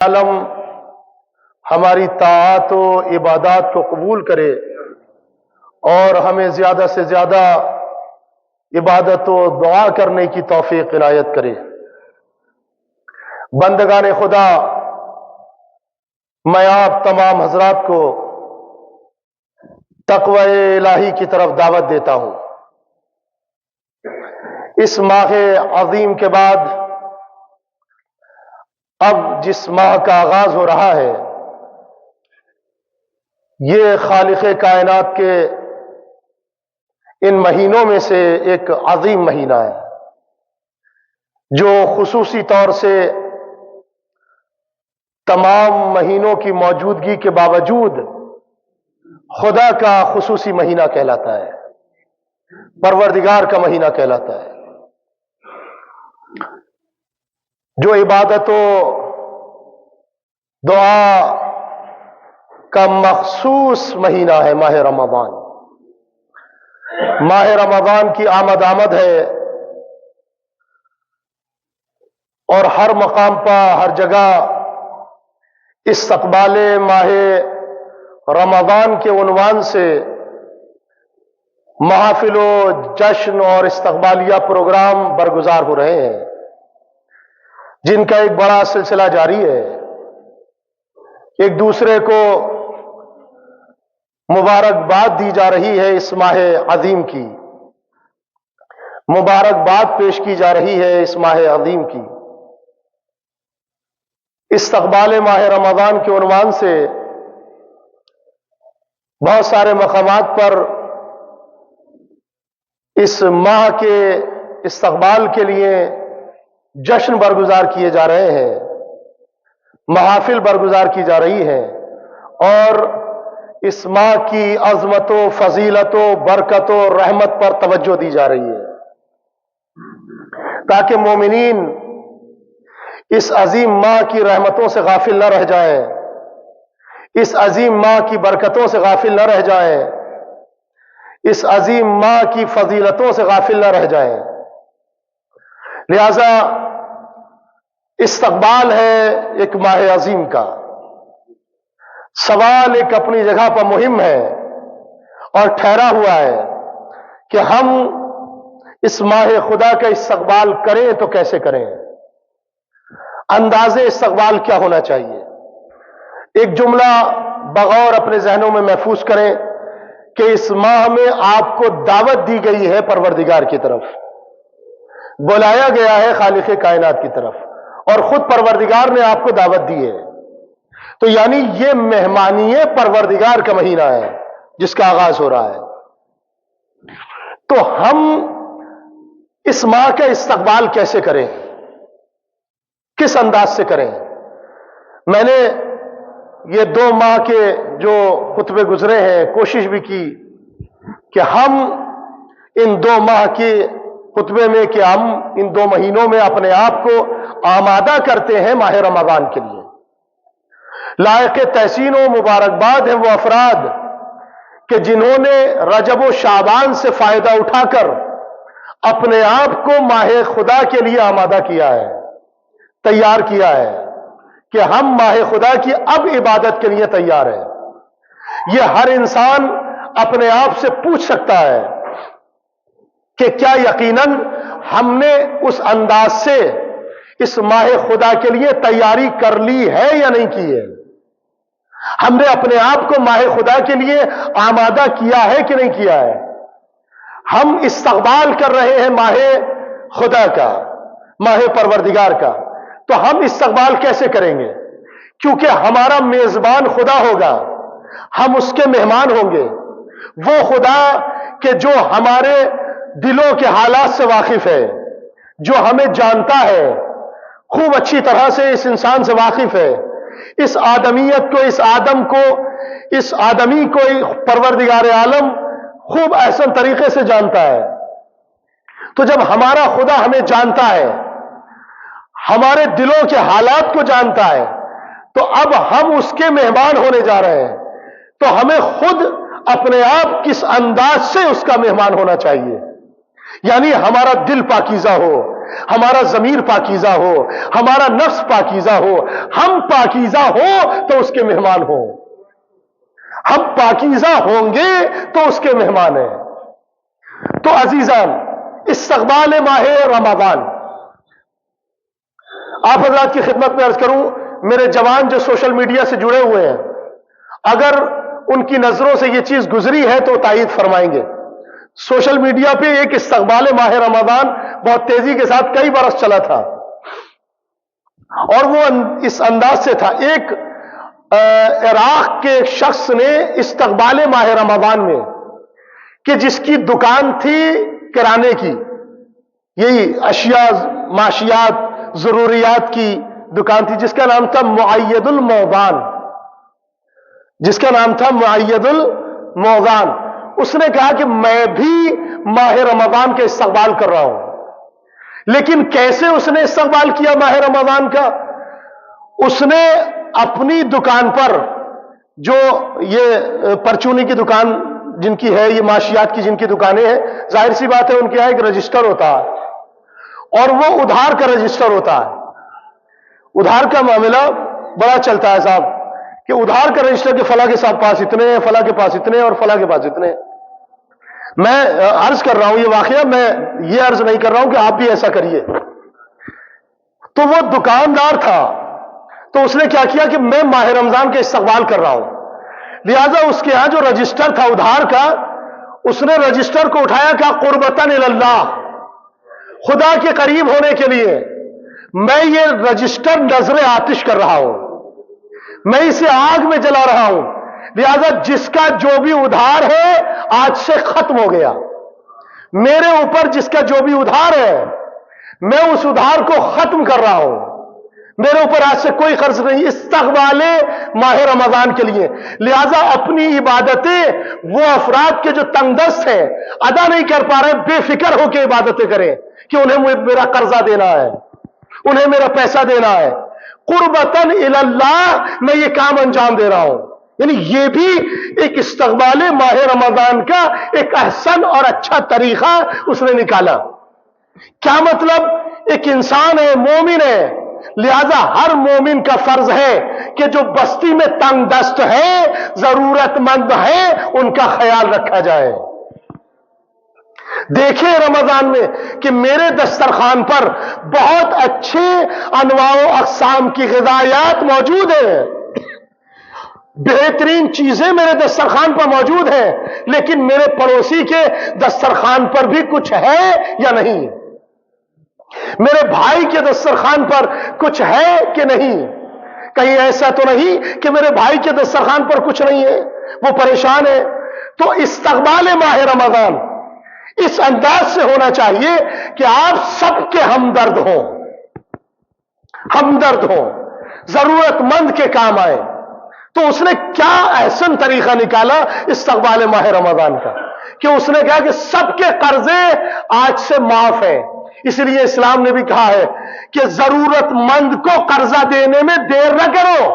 عالم ہماری طاعات و عبادات کو قبول کرے اور ہمیں زیادہ سے زیادہ عبادت و دعا کرنے کی توفیق عنایت کرے۔ بندگان خدا، میں آپ تمام حضرات کو تقوی الہی کی طرف دعوت دیتا ہوں۔ اس ماہ عظیم کے بعد اب جس ماہ کا آغاز ہو رہا ہے، یہ خالق کائنات کے ان مہینوں میں سے ایک عظیم مہینہ ہے جو خصوصی طور سے تمام مہینوں کی موجودگی کے باوجود خدا کا خصوصی مہینہ کہلاتا ہے، پروردگار کا مہینہ کہلاتا ہے، جو عبادت و دعا کا مخصوص مہینہ ہے۔ ماہ رمضان، ماہ رمضان کی آمد ہے اور ہر مقام پر، ہر جگہ استقبال ماہ رمضان کے عنوان سے محافل و جشن اور استقبالیہ پروگرام برگزار ہو رہے ہیں، جن کا ایک بڑا سلسلہ جاری ہے۔ ایک دوسرے کو مبارکباد دی جا رہی ہے، اس ماہ عظیم کی مبارکباد پیش کی جا رہی ہے، اس ماہ عظیم کی استقبال ماہ رمضان کے عنوان سے بہت سارے مقامات پر اس ماہ کے استقبال کے لیے جشن برگزار کیے جا رہے ہیں، محافل برگزار کی جا رہی ہیں، اور اس ماہ کی عظمت و فضیلت و برکت و رحمت پر توجہ دی جا رہی ہے تاکہ مومنین اس عظیم ماہ کی رحمتوں سے غافل نہ رہ جائیں، اس عظیم ماہ کی برکتوں سے غافل نہ رہ جائیں، اس عظیم ماہ کی فضیلتوں سے غافل نہ رہ جائیں۔ لہذا استقبال ہے ایک ماہ عظیم کا، سوال ایک اپنی جگہ پر مہم ہے اور ٹھہرا ہوا ہے کہ ہم اس ماہ خدا کا استقبال کریں تو کیسے کریں، انداز استقبال کیا ہونا چاہیے۔ ایک جملہ بغور اپنے ذہنوں میں محفوظ کریں کہ اس ماہ میں آپ کو دعوت دی گئی ہے پروردگار کی طرف، بلایا گیا ہے خالق کائنات کی طرف، اور خود پروردگار نے آپ کو دعوت دی ہے، تو یعنی یہ مہمانی پروردگار کا مہینہ ہے جس کا آغاز ہو رہا ہے۔ تو ہم اس ماہ کا استقبال کیسے کریں، کس انداز سے کریں؟ میں نے یہ 2 ماہ کے جو خطبے گزرے ہیں کوشش بھی کی کہ ہم ان 2 ماہ کے خطبے میں کہ ہم ان 2 مہینوں میں اپنے آپ کو آمادہ کرتے ہیں ماہ رمضان کے لیے۔ لائق تحسین و مبارکباد ہیں وہ افراد کہ جنہوں نے رجب و شعبان سے فائدہ اٹھا کر اپنے آپ کو ماہ خدا کے لیے آمادہ کیا ہے، تیار کیا ہے کہ ہم ماہ خدا کی اب عبادت کے لیے تیار ہیں۔ یہ ہر انسان اپنے آپ سے پوچھ سکتا ہے کہ کیا یقیناً ہم نے اس انداز سے اس ماہ خدا کے لیے تیاری کر لی ہے یا نہیں کی ہے، ہم نے اپنے آپ کو ماہ خدا کے لیے آمادہ کیا ہے کہ نہیں کیا ہے۔ ہم استقبال کر رہے ہیں ماہ خدا کا، ماہ پروردگار کا، تو ہم استقبال کیسے کریں گے؟ کیونکہ ہمارا میزبان خدا ہوگا، ہم اس کے مہمان ہوں گے، وہ خدا کہ جو ہمارے دلوں کے حالات سے واقف ہے، جو ہمیں جانتا ہے خوب اچھی طرح سے، اس انسان سے واقف ہے، اس آدمیت کو، اس آدم کو، اس آدمی کو پروردگار عالم خوب احسن طریقے سے جانتا ہے۔ تو جب ہمارا خدا ہمیں جانتا ہے، ہمارے دلوں کے حالات کو جانتا ہے، تو اب ہم اس کے مہمان ہونے جا رہے ہیں، تو ہمیں خود اپنے آپ کس انداز سے اس کا مہمان ہونا چاہیے۔ یعنی ہمارا دل پاکیزہ ہو، ہمارا ضمیر پاکیزہ ہو، ہمارا نفس پاکیزہ ہو، ہم پاکیزہ ہو تو اس کے مہمان ہوں، ہم پاکیزہ ہوں گے تو اس کے مہمان ہیں۔ تو عزیزان، استقبال ماہ رمضان، آپ حضرات کی خدمت میں عرض کروں، میرے جوان جو سوشل میڈیا سے جڑے ہوئے ہیں، اگر ان کی نظروں سے یہ چیز گزری ہے تو تائید فرمائیں گے۔ سوشل میڈیا پہ ایک استقبال ماہ رمضان بہت تیزی کے ساتھ کئی برس چلا تھا، اور وہ اس انداز سے تھا، ایک عراق کے ایک شخص نے استقبال ماہ رمضان میں، کہ جس کی دکان تھی کرانے کی، یہی اشیاء معاشیات ضروریات کی دکان تھی، جس کا نام تھا معید الموضان، جس کا نام تھا معید الموضان، اس نے کہا کہ میں بھی ماہ رمضان کا استقبال کر رہا ہوں۔ لیکن کیسے اس نے استقبال کیا ماہ رمضان کا؟ اس نے اپنی دکان پر، جو یہ پرچونی کی دکان جن کی ہے، یہ معاشیات کی جن کی دکانیں ہیں، ظاہر سی بات ہے ان کے یہاں ایک رجسٹر ہوتا ہے، اور وہ ادھار کا رجسٹر ہوتا ہے۔ ادھار کا معاملہ بڑا چلتا ہے صاحب، کہ ادھار کا رجسٹر کہ فلاں کے صاحب پاس اتنے ہیں، فلاں کے پاس اتنے ہیں، اور فلاں کے پاس اتنے ہیں۔ میں عرض کر رہا ہوں یہ واقعہ، میں یہ عرض نہیں کر رہا ہوں کہ آپ بھی ایسا کریے۔ تو وہ دکاندار تھا، تو اس نے کیا کیا کہ میں ماہ رمضان کا استقبال کر رہا ہوں، لہذا اس کے ہاں جو رجسٹر تھا ادھار کا، اس نے رجسٹر کو اٹھایا، کہا قربتاً اللہ، خدا کے قریب ہونے کے لیے میں یہ رجسٹر نظر آتش کر رہا ہوں، میں اسے آگ میں جلا رہا ہوں، لہذا جس کا جو بھی ادھار ہے آج سے ختم ہو گیا، میرے اوپر جس کا جو بھی ادھار ہے میں اس ادھار کو ختم کر رہا ہوں، میرے اوپر آج سے کوئی قرض نہیں، استقبال ماہ رمضان کے لیے۔ لہذا اپنی عبادتیں وہ افراد کے جو تنگ دست ہیں، ادا نہیں کر پا رہے، بے فکر ہو کے عبادتیں کریں کہ انہیں میرا قرضہ دینا ہے، انہیں میرا پیسہ دینا ہے، قربتاً اللہ میں یہ کام انجام دے رہا ہوں۔ یعنی یہ بھی ایک استقبال ماہ رمضان کا ایک احسن اور اچھا طریقہ اس نے نکالا۔ کیا مطلب؟ ایک انسان ہے، مومن ہے، لہذا ہر مومن کا فرض ہے کہ جو بستی میں تنگ دست ہے، ضرورت مند ہے، ان کا خیال رکھا جائے۔ دیکھیں رمضان میں کہ میرے دسترخوان پر بہت اچھے انواع و اقسام کی غذائیات موجود ہیں، بہترین چیزیں میرے دسترخوان پر موجود ہیں، لیکن میرے پڑوسی کے دسترخوان پر بھی کچھ ہے یا نہیں؟ میرے بھائی کے دسترخوان پر کچھ ہے کہ نہیں؟ کہیں ایسا تو نہیں کہ میرے بھائی کے دسترخوان پر کچھ نہیں ہے، وہ پریشان ہے۔ تو استقبال ماہ رمضان اس انداز سے ہونا چاہیے کہ آپ سب کے ہمدرد ہوں، ہمدرد ہوں، ضرورت مند کے کام آئے۔ تو اس نے کیا احسن طریقہ نکالا استقبال ماہ رمضان کا، کہ اس نے کہا کہ سب کے قرضے آج سے معاف ہیں۔ اس لیے اسلام نے بھی کہا ہے کہ ضرورت مند کو قرضہ دینے میں دیر نہ کرو،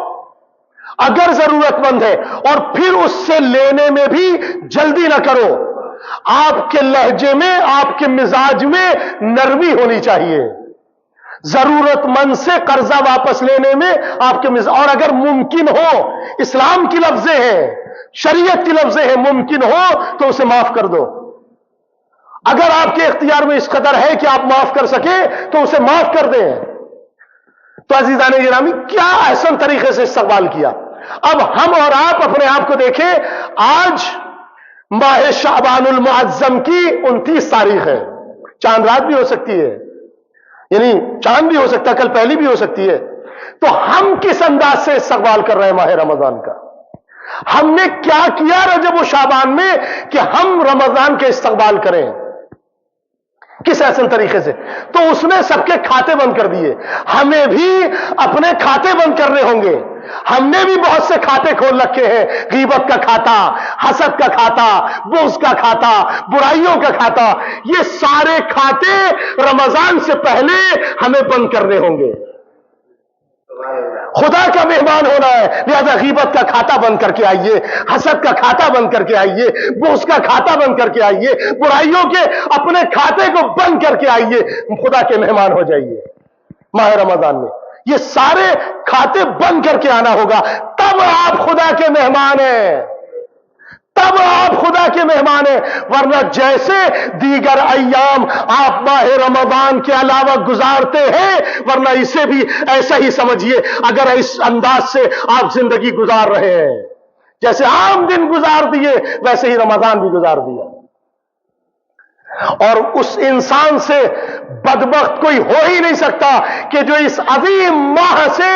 اگر ضرورت مند ہے، اور پھر اس سے لینے میں بھی جلدی نہ کرو۔ آپ کے لہجے میں، آپ کے مزاج میں نرمی ہونی چاہیے، ضرورت مند سے قرضہ واپس لینے میں آپ کے مزاج، اور اگر ممکن ہو، اسلام کی لفظیں ہیں، شریعت کی لفظیں ہیں، ممکن ہو تو اسے معاف کر دو۔ اگر آپ کے اختیار میں اس قدر ہے کہ آپ معاف کر سکیں تو اسے معاف کر دیں۔ تو عزیزان گرامی، کیا احسن طریقے سے استقبال کیا۔ اب ہم اور آپ اپنے آپ کو دیکھیں، آج ماہ شعبان المعظم کی 29 تاریخ ہے، چاند رات بھی ہو سکتی ہے، یعنی چاند بھی ہو سکتا ہے، کل پہلی بھی ہو سکتی ہے۔ تو ہم کس انداز سے استقبال کر رہے ہیں ماہ رمضان کا؟ ہم نے کیا کیا رجب و شعبان میں کہ ہم رمضان کے استقبال کریں؟ کس احسن طریقے سے؟ تو اس نے سب کے کھاتے بند کر دیے، ہمیں بھی اپنے کھاتے بند کرنے ہوں گے۔ ہم نے بھی بہت سے کھاتے کھول رکھے ہیں، غیبت کا کھاتا، حسد کا کھاتا، بغض کا کھاتا، برائیوں کا کھاتا، یہ سارے کھاتے رمضان سے پہلے ہمیں بند کرنے ہوں گے۔ خدا کا مہمان ہونا ہے، لہذا غیبت کا کھاتا بند کر کے آئیے، حسد کا کھاتا بند کر کے آئیے، بغض کا کھاتا بند کر کے آئیے، برائیوں کے اپنے کھاتے کو بند کر کے آئیے، خدا کے مہمان ہو جائیے ماہ رمضان میں۔ یہ سارے کھاتے بند کر کے آنا ہوگا، تب آپ خدا کے مہمان ہیں، تب آپ خدا کے مہمان ہیں۔ ورنہ جیسے دیگر ایام آپ ماہ رمضان کے علاوہ گزارتے ہیں، ورنہ اسے بھی ایسا ہی سمجھیے، اگر اس انداز سے آپ زندگی گزار رہے ہیں، جیسے عام دن گزار دیے ویسے ہی رمضان بھی گزار دیا، اور اس انسان سے بدبخت کوئی ہو ہی نہیں سکتا کہ جو اس عظیم ماہ سے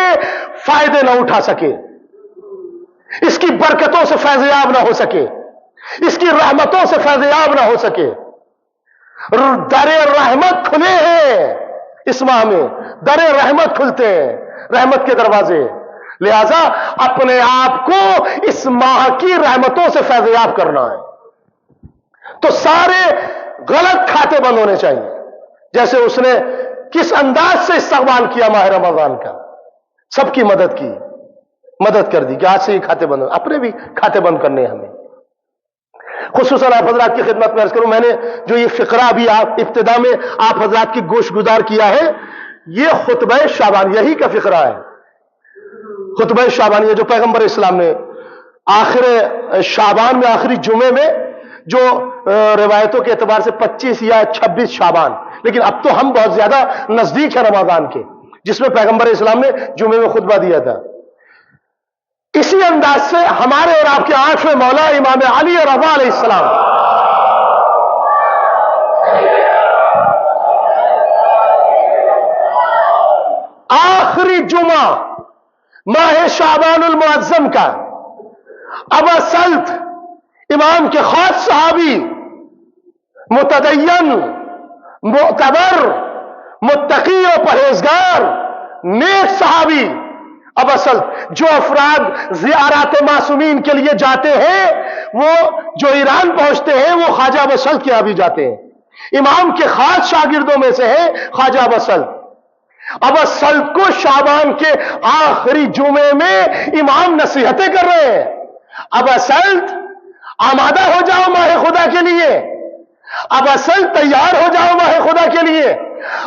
فائدے نہ اٹھا سکے، اس کی برکتوں سے فیض یاب نہ ہو سکے، اس کی رحمتوں سے فیض یاب نہ ہو سکے۔ در رحمت کھلے ہیں اس ماہ میں، در رحمت کھلتے ہیں، رحمت کے دروازے، لہذا اپنے آپ کو اس ماہ کی رحمتوں سے فیض یاب کرنا ہے۔ تو سارے غلط کھاتے بند ہونے چاہیے، جیسے اس نے کس انداز سے استقبال کیا ماہ رمضان کا، سب کی مدد کر دی کہ آج سے یہ کھاتے بند، اپنے بھی کھاتے بند کرنے ہیں ہمیں۔ خصوصاً آپ حضرات کی خدمت میں عرض کروں، میں نے جو یہ فقرہ ابھی آپ ابتدا میں آپ حضرات کی گوش گزار کیا ہے، یہ خطبہ شعبانیہ کا فقرہ ہے، خطبہ شعبانیہ جو پیغمبر اسلام نے آخر شعبان میں، آخری جمعے میں، جو روایتوں کے اعتبار سے 25 یا 26 شعبان، لیکن اب تو ہم بہت زیادہ نزدیک ہیں رمضان کے، جس میں پیغمبر اسلام نے جمعے میں خطبہ دیا تھا۔ اسی انداز سے ہمارے اور آپ کے آٹھویں مولا امام علی رضا علیہ السلام آخری جمعہ ماہ شعبان المعظم کا ابا سلط امام کے خاص صحابی، متدین، معتبر، متقی و پرہیزگار، نیک صحابی ابا سلط، جو افراد زیارات معصومین کے لیے جاتے ہیں، وہ جو ایران پہنچتے ہیں وہ خواجہ ابا سلط کے یہاں بھی جاتے ہیں، امام کے خاص شاگردوں میں سے ہے خواجہ ابا سلط۔ ابا سلط کو شعبان کے آخری جمعے میں امام نصیحتیں کر رہے ہیں، ابا سلط آمادہ ہو جاؤ ماہ خدا کے لیے، ابا سلط تیار ہو جاؤ ماہ خدا کے لیے،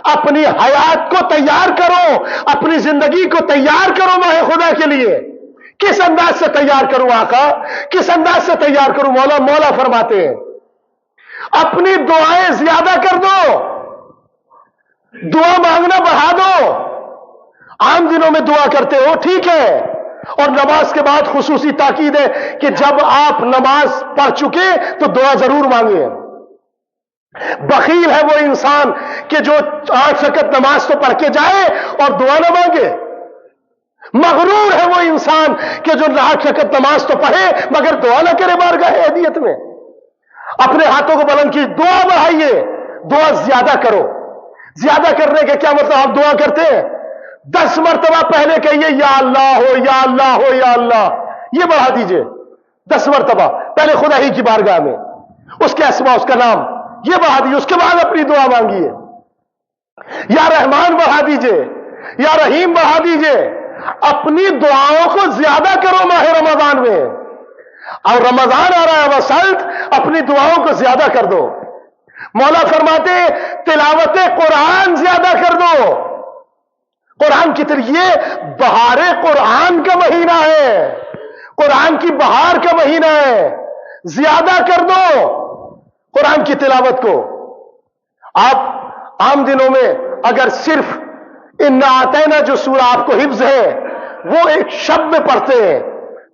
اپنی حیات کو تیار کرو، اپنی زندگی کو تیار کرو ماہ خدا کے لیے۔ کس انداز سے تیار کروں آقا، کس انداز سے تیار کروں مولا؟ مولا فرماتے ہیں اپنی دعائیں زیادہ کر دو، دعا مانگنا بڑھا دو۔ عام دنوں میں دعا کرتے ہو ٹھیک ہے، اور نماز کے بعد خصوصی تاکید ہے کہ جب آپ نماز پڑھ چکے تو دعا ضرور مانگیں۔ بخیل ہے وہ انسان کہ جو 8 رکعت نماز تو پڑھ کے جائے اور دعا نہ مانگے، مغرور ہے وہ انسان کہ جو 8 رکعت نماز تو پڑھے مگر دعا نہ کرے بارگاہ ہدیت میں۔ اپنے ہاتھوں کو بلند کی، دعا بڑھائیے، دعا زیادہ کرو۔ زیادہ کرنے کے کیا مطلب؟ آپ دعا کرتے ہیں 10 مرتبہ پہلے کہیے یا اللہ ہو یا اللہ ہو یا اللہ، یہ بڑھا دیجئے 10 مرتبہ پہلے خدا ہی کی بارگاہ میں، اس کے اسماء، اس کا نام یہ بڑھا دیجئے، اس کے بعد اپنی دعا مانگیے۔ یا رحمان بڑھا دیجئے، یا رحیم بڑھا دیجئے، اپنی دعاؤں کو زیادہ کرو ماہ رمضان میں۔ اور رمضان آ رہا ہے وسلط، اپنی دعاؤں کو زیادہ کر دو۔ مولا فرماتے تلاوت قرآن زیادہ کر دو، قرآن کی طرح یہ بہار قرآن کا مہینہ ہے، قرآن کی بہار کا مہینہ ہے، زیادہ کر دو قرآن کی تلاوت کو۔ آپ عام دنوں میں اگر صرف انا اعطینا جو سورہ آپ کو حفظ ہے وہ ایک شب میں پڑھتے ہیں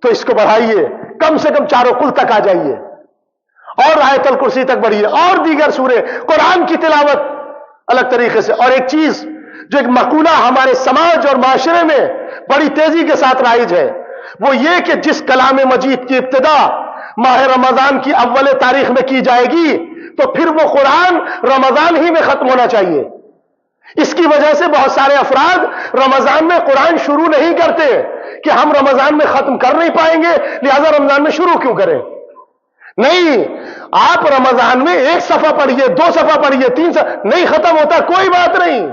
تو اس کو بڑھائیے، کم سے کم 4 قل تک آ جائیے، اور آیت الکرسی تک بڑھیے، اور دیگر سورے قرآن کی تلاوت الگ طریقے سے۔ اور ایک چیز جو ایک مقولہ ہمارے سماج اور معاشرے میں بڑی تیزی کے ساتھ رائج ہے، وہ یہ کہ جس کلام مجید کی ابتدا ماہ رمضان کی اول تاریخ میں کی جائے گی تو پھر وہ قرآن رمضان ہی میں ختم ہونا چاہیے۔ اس کی وجہ سے بہت سارے افراد رمضان میں قرآن شروع نہیں کرتے کہ ہم رمضان میں ختم کر نہیں پائیں گے لہذا رمضان میں شروع کیوں کریں۔ نہیں، آپ رمضان میں 1 صفحہ پڑھیے، 2 صفحہ پڑھیے، 3 صفحہ، نہیں ختم ہوتا کوئی بات نہیں،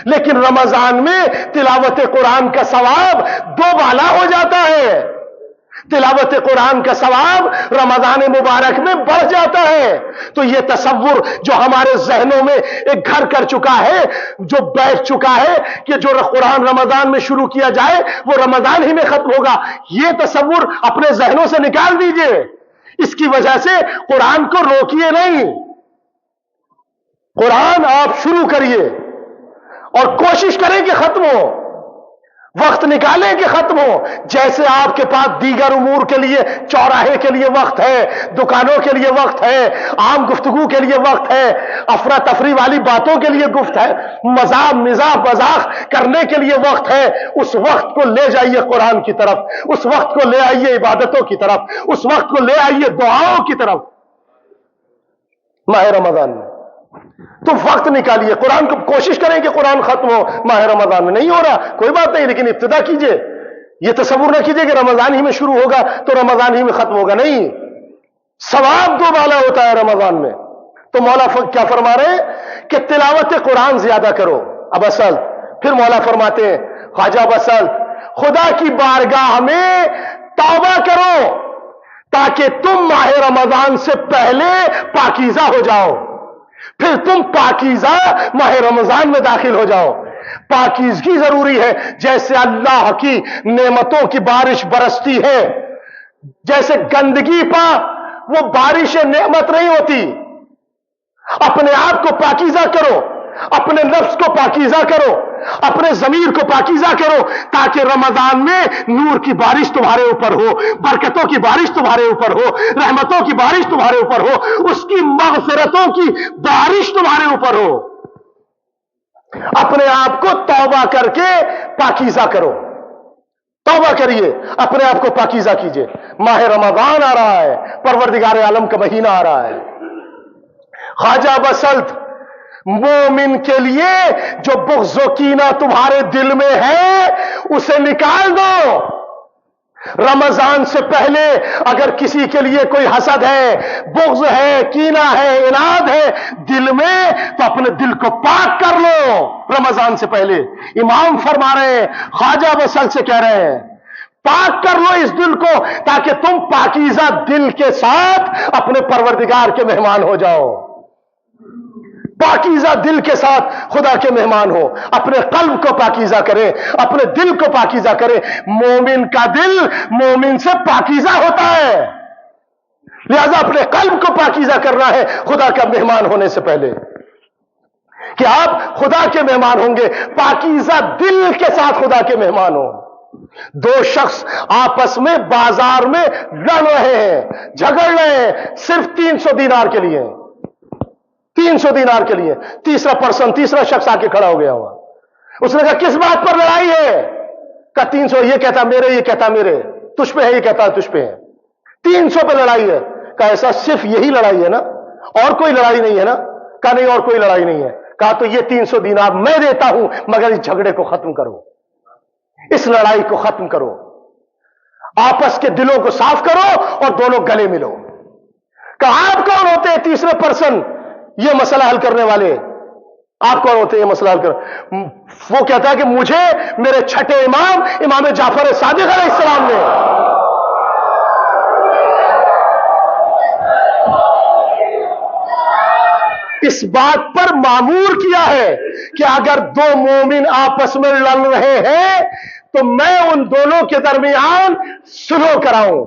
لیکن رمضان میں تلاوت قرآن کا ثواب دو بالا ہو جاتا ہے. تلاوت قرآن کا ثواب رمضان مبارک میں بڑھ جاتا ہے. تو یہ تصور جو ہمارے ذہنوں میں ایک گھر کر چکا ہے، جو بیٹھ چکا ہے کہ جو قرآن رمضان میں شروع کیا جائے وہ رمضان ہی میں ختم ہوگا، یہ تصور اپنے ذہنوں سے نکال دیجئے. اس کی وجہ سے قرآن کو روکیے نہیں. قرآن آپ شروع کریے اور کوشش کریں کہ ختم ہو، وقت نکالیں کہ ختم ہو. جیسے آپ کے پاس دیگر امور کے لیے، چوراہے کے لیے وقت ہے، دکانوں کے لیے وقت ہے، عام گفتگو کے لیے وقت ہے، افراتفری والی باتوں کے لیے گفت ہے، مزاح مذاق کرنے کے لیے وقت ہے، اس وقت کو لے جائیے قرآن کی طرف، اس وقت کو لے آئیے عبادتوں کی طرف، اس وقت کو لے آئیے دعاؤں کی طرف. ماہ رمضان میں تو وقت نکالیے، قرآن کو کوشش کریں کہ قرآن ختم ہو. ماہ رمضان میں نہیں ہو رہا کوئی بات نہیں، لیکن ابتدا کیجئے. یہ تصور نہ کیجئے کہ رمضان ہی میں شروع ہوگا تو رمضان ہی میں ختم ہوگا. نہیں، ثواب دو بالا ہوتا ہے رمضان میں. تو مولا کیا فرما رہے ہیں کہ تلاوت قرآن زیادہ کرو. اب اصل پھر مولا فرماتے ہیں، خواجہ بسل خدا کی بارگاہ میں توبہ کرو تاکہ تم ماہ رمضان سے پہلے پاکیزہ ہو جاؤ، پھر تم پاکیزہ ماہ رمضان میں داخل ہو جاؤ. پاکیزگی ضروری ہے. جیسے اللہ کی نعمتوں کی بارش برستی ہے، جیسے گندگی پا وہ بارش نعمت نہیں ہوتی. اپنے آپ کو پاکیزہ کرو، اپنے نفس کو پاکیزہ کرو، اپنے ضمیر کو پاکیزہ کرو تاکہ رمضان میں نور کی بارش تمہارے اوپر ہو، برکتوں کی بارش تمہارے اوپر ہو، رحمتوں کی بارش تمہارے اوپر ہو، اس کی مغفرتوں کی بارش تمہارے اوپر ہو. اپنے آپ کو توبہ کر کے پاکیزہ کرو. توبہ کریے، اپنے آپ کو پاکیزہ کیجئے. ماہ رمضان آ رہا ہے، پروردگار عالم کا مہینہ آ رہا ہے. خواجہ بسلط مومن کے لیے جو بغض و کینہ تمہارے دل میں ہے اسے نکال دو. رمضان سے پہلے اگر کسی کے لیے کوئی حسد ہے، بغض ہے، کینہ ہے، عناد ہے دل میں، تو اپنے دل کو پاک کر لو رمضان سے پہلے. امام فرما رہے ہیں، خواجہ بسل سے کہہ رہے ہیں پاک کر لو اس دل کو تاکہ تم پاکیزہ دل کے ساتھ اپنے پروردگار کے مہمان ہو جاؤ. پاکیزہ دل کے ساتھ خدا کے مہمان ہو. اپنے قلب کو پاکیزہ کریں، اپنے دل کو پاکیزہ کریں. مومن کا دل مومن سے پاکیزہ ہوتا ہے، لہذا اپنے قلب کو پاکیزہ کرنا ہے خدا کا مہمان ہونے سے پہلے، کہ آپ خدا کے مہمان ہوں گے. پاکیزہ دل کے ساتھ خدا کے مہمان ہوں. دو شخص آپس میں بازار میں لڑ رہے ہیں، جھگڑ رہے ہیں، صرف 300 دینار کے لیے، 300 دینار کے لیے. تیسرا شخص آ کے کھڑا ہو گیا ہوا. اس نے کہا کس بات پر لڑائی ہے؟ کہا 300. یہ کہتا میرے، یہ کہتا میرے، تجھ پہ ہے، یہ کہتا تجھ پہ ہے. 300 پہ لڑائی ہے. کہا ایسا صرف یہی لڑائی ہے نا، اور کوئی لڑائی نہیں ہے نا؟ کہا نہیں، اور کوئی لڑائی نہیں ہے. کہا تو یہ 300 دینار میں دیتا ہوں، مگر اس جھگڑے کو ختم کرو، اس لڑائی کو ختم کرو، آپس کے دلوں کو صاف کرو اور دونوں گلے ملو. کہا آپ کون ہوتے ہیں تیسرے پرسن یہ مسئلہ حل کرنے والے؟ آپ کون ہوتے ہیں یہ مسئلہ حل کرنے؟ وہ کہتا ہے کہ مجھے میرے چھٹے امام جعفر صادق علیہ السلام نے اس بات پر مامور کیا ہے کہ اگر دو مومن آپس میں لڑ رہے ہیں تو میں ان دونوں کے درمیان صلح کراؤں،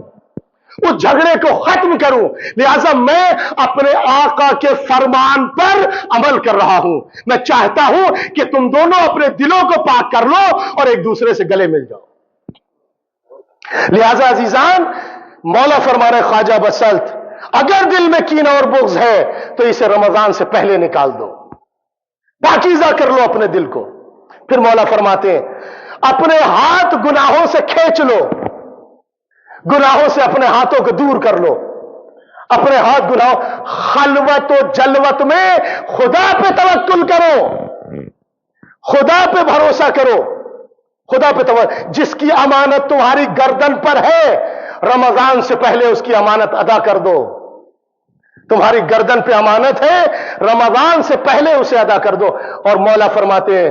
اس جھگڑے کو ختم کروں. لہذا میں اپنے آقا کے فرمان پر عمل کر رہا ہوں. میں چاہتا ہوں کہ تم دونوں اپنے دلوں کو پاک کر لو اور ایک دوسرے سے گلے مل جاؤ. لہذا عزیزان، مولا فرما رہے خواجہ بسلط اگر دل میں کینہ اور بغض ہے تو اسے رمضان سے پہلے نکال دو، پاکیزہ کر لو اپنے دل کو. پھر مولا فرماتے ہیں اپنے ہاتھ گناہوں سے کھینچ لو، گناہوں سے اپنے ہاتھوں کو دور کر لو. اپنے ہاتھ گناہوں، خلوت و جلوت میں خدا پہ توکل کرو، خدا پہ بھروسہ کرو، خدا پہ توکل. جس کی امانت تمہاری گردن پر ہے رمضان سے پہلے اس کی امانت ادا کر دو. تمہاری گردن پہ امانت ہے، رمضان سے پہلے اسے ادا کر دو. اور مولا فرماتے ہیں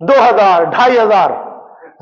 2000, 2500,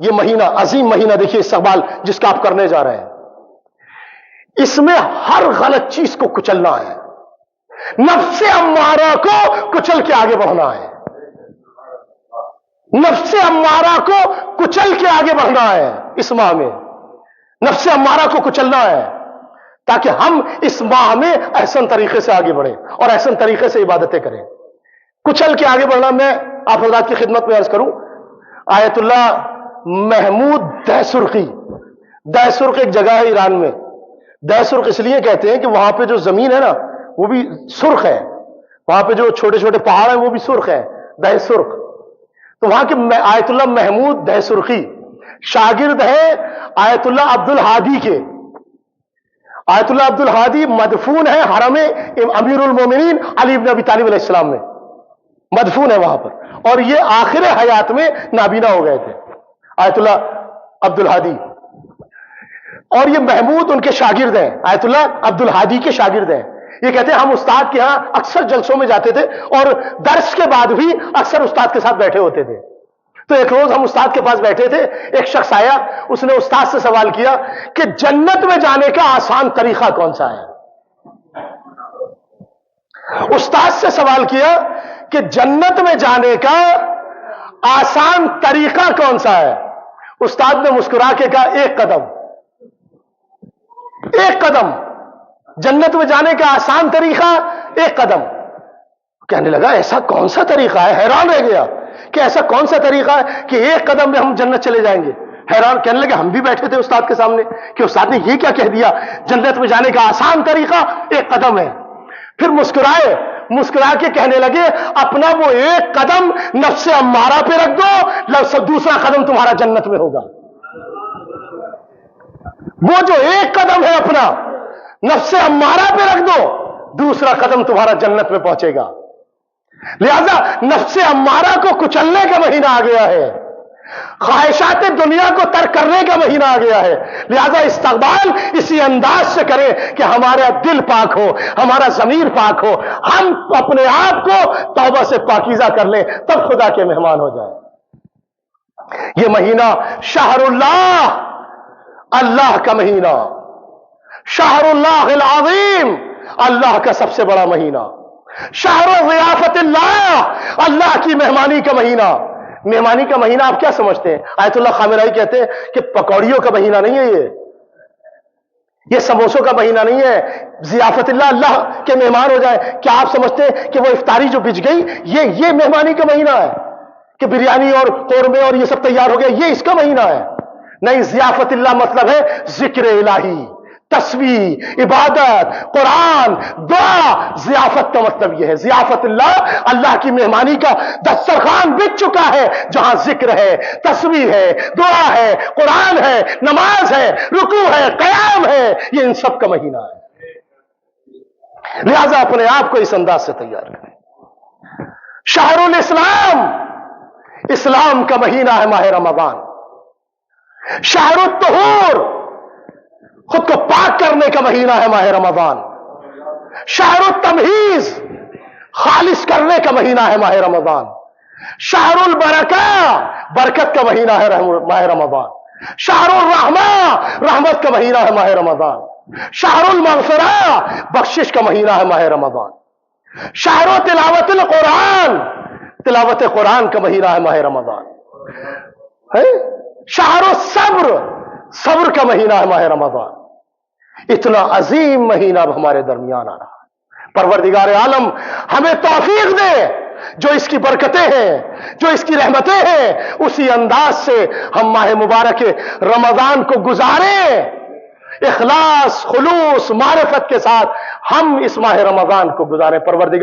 یہ مہینہ عظیم مہینہ دیکھیے استقبال جس کا آپ کرنے جا رہے ہیں، اس میں ہر غلط چیز کو کچلنا ہے، نفس امارہ کو کچل کے آگے بڑھنا ہے، نفس امارہ کو کچل کے آگے بڑھنا ہے، اس ماہ میں نفس امارہ کو کچلنا ہے تاکہ ہم اس ماہ میں احسن طریقے سے آگے بڑھیں اور احسن طریقے سے عبادتیں کریں۔ کچل کے آگے بڑھنا، میں آپ حضرات کی خدمت میں عرض کروں، آیت اللہ محمود دہسرخی، دہسرخ ایک جگہ ہے ایران میں، دہسرخ اس لیے کہتے ہیں کہ وہاں پہ جو زمین ہے نا وہ بھی سرخ ہے، وہاں پہ جو چھوٹے چھوٹے پہاڑ ہیں وہ بھی سرخ ہے، دہسرخ۔ تو وہاں کے آیت اللہ محمود دہسرخی شاگرد ہے آیت اللہ عبد الہادی کے۔ آیت اللہ عبد الہادی مدفون ہے حرم امیر المومنین علی بن ابی طالب علیہ السلام میں، مدفون ہے وہاں پر، اور یہ آخر حیات میں نابینا ہو گئے تھے آیت اللہ عبد الہادی، اور یہ محمود ان کے شاگرد ہیں، آیت اللہ عبد الہادی کے شاگرد ہیں۔ یہ کہتے ہیں ہم استاد کے ہاں اکثر جلسوں میں جاتے تھے اور درس کے بعد بھی اکثر استاد کے ساتھ بیٹھے ہوتے تھے۔ تو ایک روز ہم استاد کے پاس بیٹھے تھے، ایک شخص آیا، اس نے استاد سے سوال کیا کہ جنت میں جانے کا آسان طریقہ کون سا ہے؟ استاد سے سوال کیا کہ جنت میں جانے کا آسان طریقہ کون سا ہے؟ استاد نے مسکرا کے کہا ایک قدم، ایک قدم، جنت میں جانے کا آسان طریقہ ایک قدم۔ کہنے لگا ایسا کون سا طریقہ ہے؟ حیران رہ گیا کہ ایسا کون سا طریقہ ہے کہ ایک قدم میں ہم جنت چلے جائیں گے؟ حیران، کہنے لگے ہم بھی بیٹھے تھے استاد کے سامنے کہ استاد نے یہ کیا کہہ دیا، جنت میں جانے کا آسان طریقہ ایک قدم ہے۔ پھر مسکرائے، مسکرا کے کہنے لگے اپنا وہ ایک قدم نفس امارہ پہ رکھ دو، دوسرا قدم تمہارا جنت میں ہوگا۔ وہ جو ایک قدم ہے اپنا نفس امارہ پہ رکھ دو، دوسرا قدم تمہارا جنت میں پہنچے گا۔ لہذا نفس امارہ کو کچلنے کا مہینہ آ گیا ہے، خواہشات دنیا کو ترک کرنے کا مہینہ آ گیا ہے، لہذا استقبال اسی انداز سے کریں کہ ہمارا دل پاک ہو، ہمارا ضمیر پاک ہو، ہم اپنے آپ کو توبہ سے پاکیزہ کر لیں، تب خدا کے مہمان ہو جائیں۔ یہ مہینہ شہر اللہ، اللہ کا مہینہ، شہر اللہ العظیم، اللہ کا سب سے بڑا مہینہ، شہر ضیافت اللہ، اللہ کی مہمانی کا مہینہ۔ مہمانی کا مہینہ آپ کیا سمجھتے ہیں؟ آیت اللہ خامنہئی کہتے ہیں کہ پکوڑیوں کا مہینہ نہیں ہے، یہ سموسوں کا مہینہ نہیں ہے، ضیافت اللہ، اللہ کے مہمان ہو جائے۔ کیا آپ سمجھتے ہیں کہ وہ افطاری جو بچ گئی یہ مہمانی کا مہینہ ہے کہ بریانی اور قورمے اور یہ سب تیار ہو گیا، یہ اس کا مہینہ ہے؟ نہیں، ضیافت اللہ مطلب ہے ذکر الہی، تسبیح، عبادت، قرآن، دعا۔ ضیافت کا مطلب یہ ہے، ضیافت اللہ، اللہ کی مہمانی کا دسترخوان بچ چکا ہے جہاں ذکر ہے، تسبیح ہے، دعا ہے، قرآن ہے، نماز ہے، رکوع ہے، قیام ہے، یہ ان سب کا مہینہ ہے۔ لہذا اپنے آپ کو اس انداز سے تیار کریں۔ شہر الاسلام، اسلام کا مہینہ ہے ماہ رمضان۔ شہر الطہور، خود کو پاک کرنے کا مہینہ ہے ماہ رمضان۔ شہر التمہیز، خالص کرنے کا مہینہ ہے ماہ رمضان۔ شہر البرکہ، برکت کا مہینہ ہے ماہ رمضان۔ شہر الرحمہ، رحمت کا مہینہ ہے ماہ رمضان۔ شہر المغفرہ، بخشش کا مہینہ ہے ماہ رمضان۔ شہر تلاوت القرآن، تلاوت قرآن کا مہینہ ہے ماہ رمضان۔ شہر الصبر، صبر کا مہینہ ہے ماہ رمضان۔ اتنا عظیم مہینہ اب ہمارے درمیان آ رہا ہے۔ پروردگار عالم ہمیں توفیق دے، جو اس کی برکتیں ہیں، جو اس کی رحمتیں ہیں، اسی انداز سے ہم ماہ مبارک رمضان کو گزاریں، اخلاص، خلوص، معرفت کے ساتھ ہم اس ماہ رمضان کو گزاریں۔ پروردگار